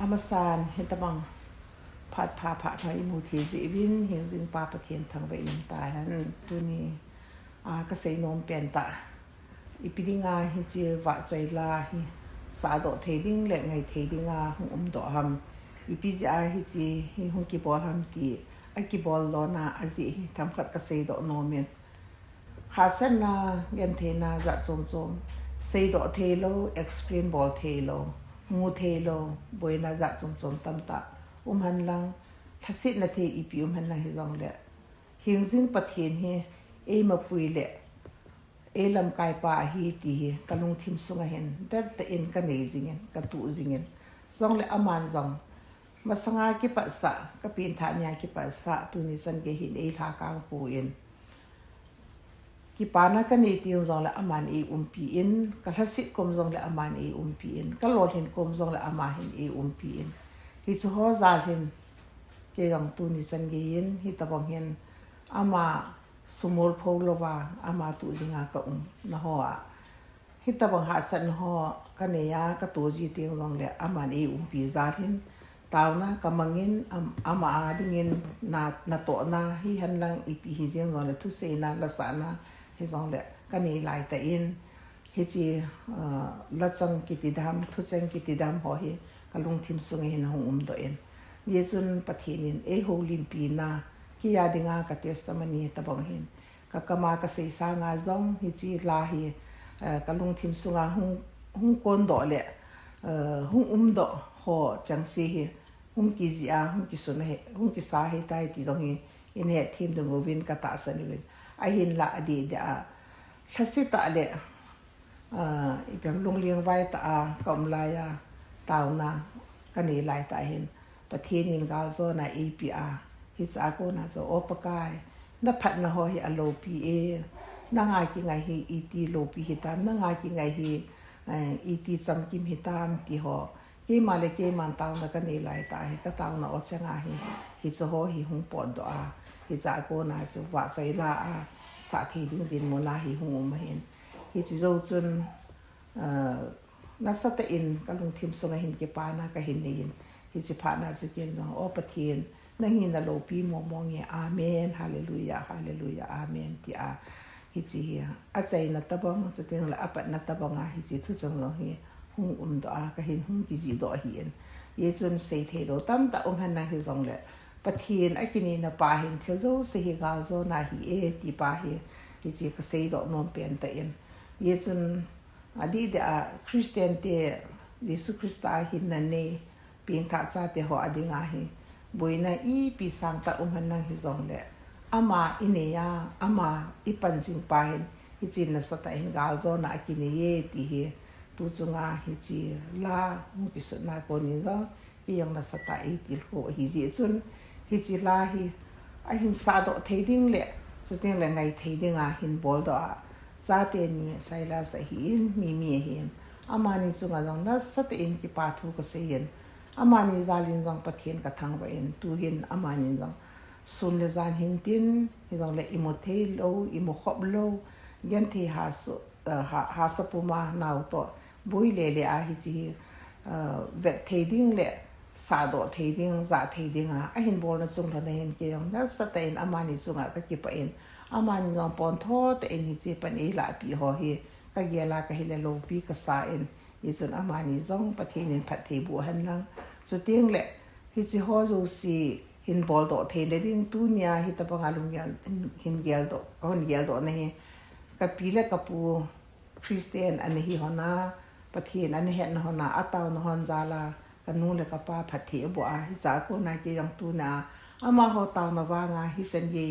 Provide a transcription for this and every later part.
amasan hitabang phat pha thai mu thi ji win hin jing pa pathian thangvei nim ta han tuni ka sei nom pen ta ipidinga hi chi vahchoi la hi sa do theding le ngai thedinga do ham ipija hi chi hi hung ki bol ham ti aki bol lo na aji hi tham khat ka sei do no men hasan na genthei na za chong chong sei do thelo explain bol thelo mu thelo boina za chong chong tam ta han lang thasit na the ipi han na hi jong le hingzing pathian hi e ma pui le e lam kai pa hi ti hi kalung thim sunga hen that the in ka nei jingen ka tu jingen jong le aman jong masanga ki pa sa ka pin tha nya ki pa sa tu ni san ge hin e tha ka pu in ki pana ka nei ti jong le aman e pi in ka thasit kom jong le aman e pi in ka lol hin kom jong le ama hin e pi in hi chu ho zal hin ke jong tu ni san ge in hi ta bang hen ama sumol pholowa ama tu dinga ka na ho a hita bang ha san ho kaneya ka to ji ting long le ama ni pi zarin tawna kamangin ama adingin na to na hi han lang ipi hi jeng zong le thu se na la sa na hi zong le kane lai ta in hi chi la chang ki ti dam thu chang ki ti dam ho hi kalung thim sung hin hong do en yezun pathinin e ho lim pi na ki ya dinga ka testimony ta bang hin ka kama ka sei sa nga zong hi chi la hi kalung thim sunga hung kon do le hung do ho chang si hi hung ki zia hung ki sun he hung ki sa he tai ti dong hi in he thim dong win ka tahsan win a hin la adi da thasi ta le ipem lung liang vai ta kom la ya taw na ka ni lai ta hin pathin in gal zo na api hi cha ko na zo o pakai na phat na ho hi aloupi e na ngai ki ngai hi iti loupi hi tam na ngai ki ngai hi iti cham kim hi tam ti ho ke male ke man taw na ka nei lai ta hi ka taw na o changa hi cho ho hi hung pod do a hi cha ko na chu wa chai la a sa thi ding din mo la hi hung ma hin hi chi zo chun na sa ta in kalung thim so hin ke pa na ka hin nin hi chi pha na chu ken jong o pathin nang hin na loupi mo nge amen hallelujah hallelujah amen ti a hi chi a chai na tabang chu teng la apat na tabang a hi chi thu chang lo hi hung do a ka hin hung ki ji do hi en ye chun sei the do tam ta han na hi jong le pathin a kini na pa hin thil zo se hi gal zo na hi e ti pa hi chi ka sei do nom pen ta en ye chun adi da christian te yesu christa hi na ne pin tha cha te ho adinga hi boina i pi sang ta han na hi jong le ama ineya ama ipan jing pa hin hi chin na sa ta hin gal zo na kini ye ti hi tu chunga hi chi la mu ki su na ko ni zo hi yong na sa ta i ti ko hi ji chun hi chi la hi a hin sa do theding le chu teng le ngai theding a hin bol do a cha te ni Silas hi in mi hin ama ni chunga jong na sa te in ki pa thu ko se yin ama ni zalin jong pathian kathangvah in tu hin ama ni jong sun le zan hin tin hi jong le imothei lo imo khop lo genthei ha sa puma nau to bui le a hi chi vet theding le sa do theding za theding a hin bol na chung na hin ke yong na sa te in ama ni chunga ka ki pa in ama ni jong pon tho te in hi chi pan e la pi ho hi ka ge la ka hi le loupi ka sa in yizun ama ni zong pathin in phat thei bu han lang chu ting le hi chi ho zo si hin bol do the le ding tu nya hi ta panga lung yan hin gel do on gel do na hi ka pile ka pu christian an hi hona pathin an he na hona ataw na hon zala ka nu le ka pa phat thei bu a hi cha ko na ke yang tu na ama ho taw na wa nga hi chen ye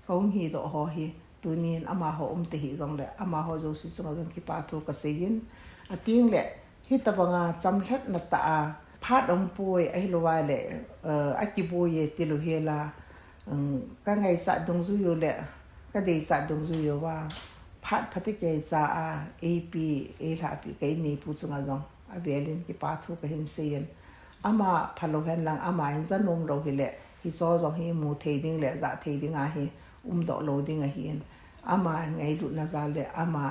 kong hi do ho hi tu nin ama ho te hi zong le ama ho zo si chung jong ki pa thu ka se yin a ting le hi ta banga chamthat na ta phat ong poi ai lo wa le a ki bo ye ti lo he la ka ngai sa dong zu yo le ka dei sa dong zu yo wa phat phate ke cha a ap e la pi ke ni pu chunga jong a velin ki pa thu ka hin se yin ama phalo hen lang ama in zanom lo hi le hi zo jong hi mu thei ding le za thei ding a hi do lo ding a hi ama ngailut na za le ama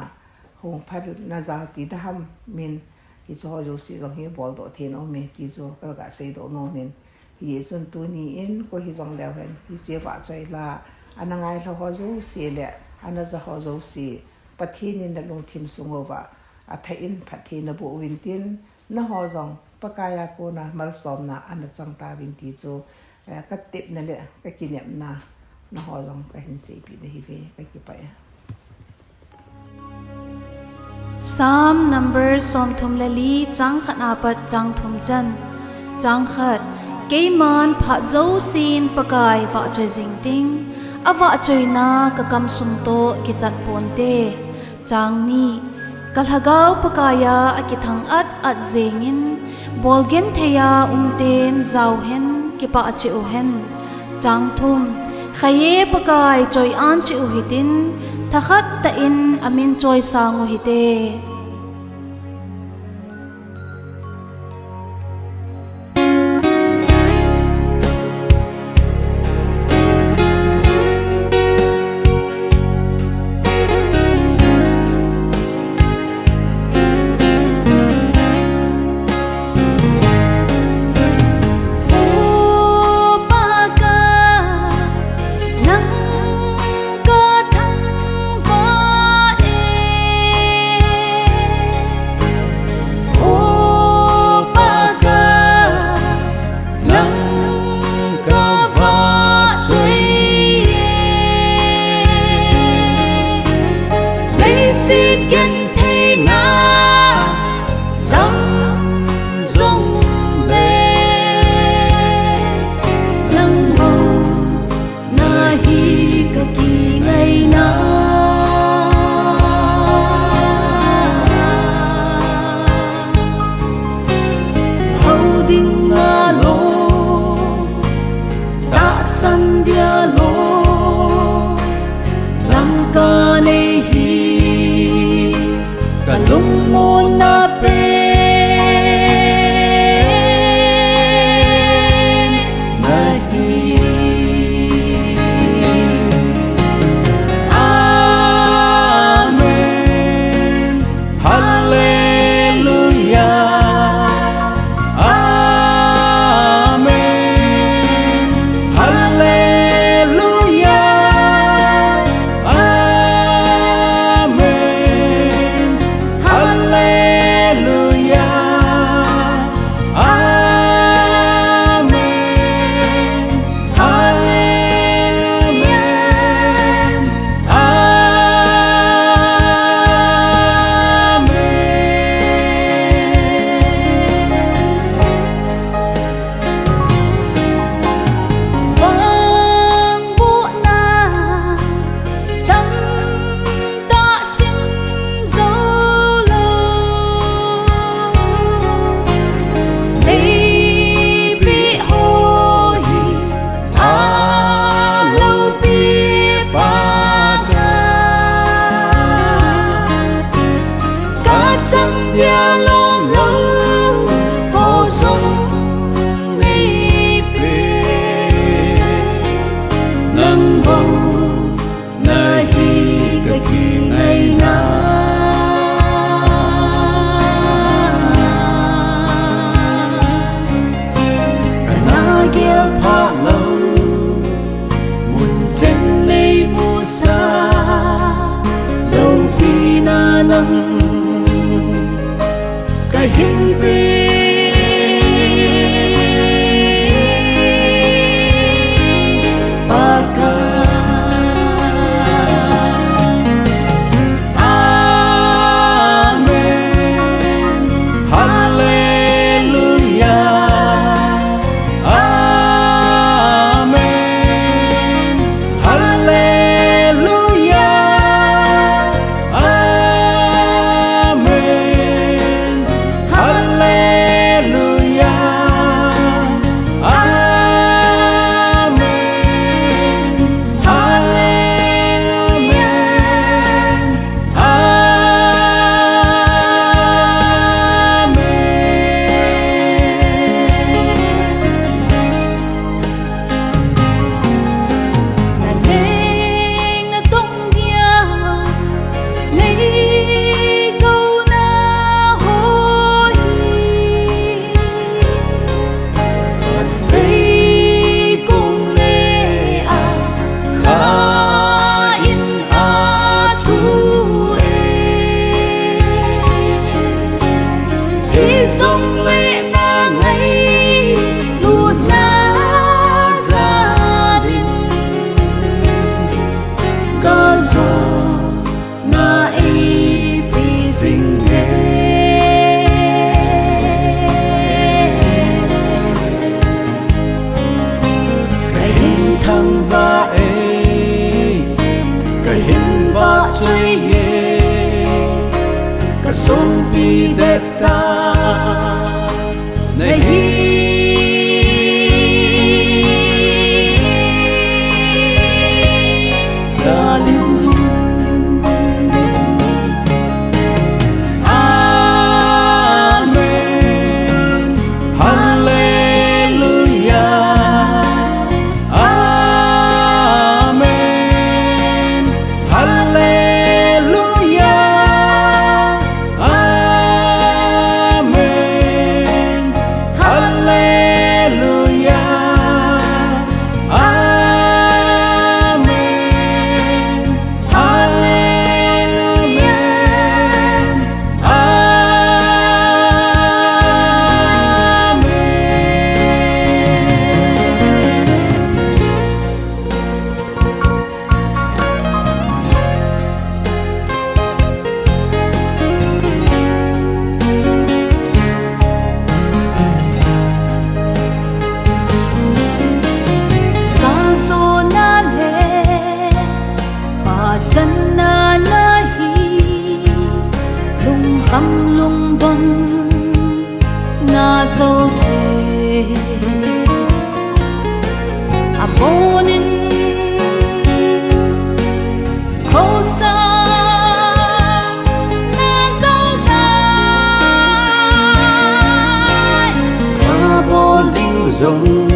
hong phat na za ti da ham min hi cho jo si jong hi bol do then o me ti jo ka ga sei do no nen hi chun tu ni in ko hi jong leo hen hi che vahchoi la anangai lo ho jo si le ana za ho jo si pathin in da lung thim sungova atha in phathi na bu win tin na ho jong pakaya ko na mal som na ana chang ta win ti chu ka tip na le ka kinep na ho jong ka hin sei pi de hi ve ka ki pa Psalm number som thum lali chang khat apat chang thum chan chang khat keiman pha zo sin pakai vahchoi jing ting avahchoi na ka kam sum to ki chat pon te chang ni kalhagau pakaya akithang at zengin bolgen theya umten zau hen ki pa chi u hen chang thum khaye pakai choi an chi u hitin thakhat ta in amin choi sangu hite Leiset genthei na lam jong le Vangboh na hi kaki ngaina dinga lo tahsan dia lo kalung na pe nahi amen hallelujah amen hallelujah Hallelujah. jong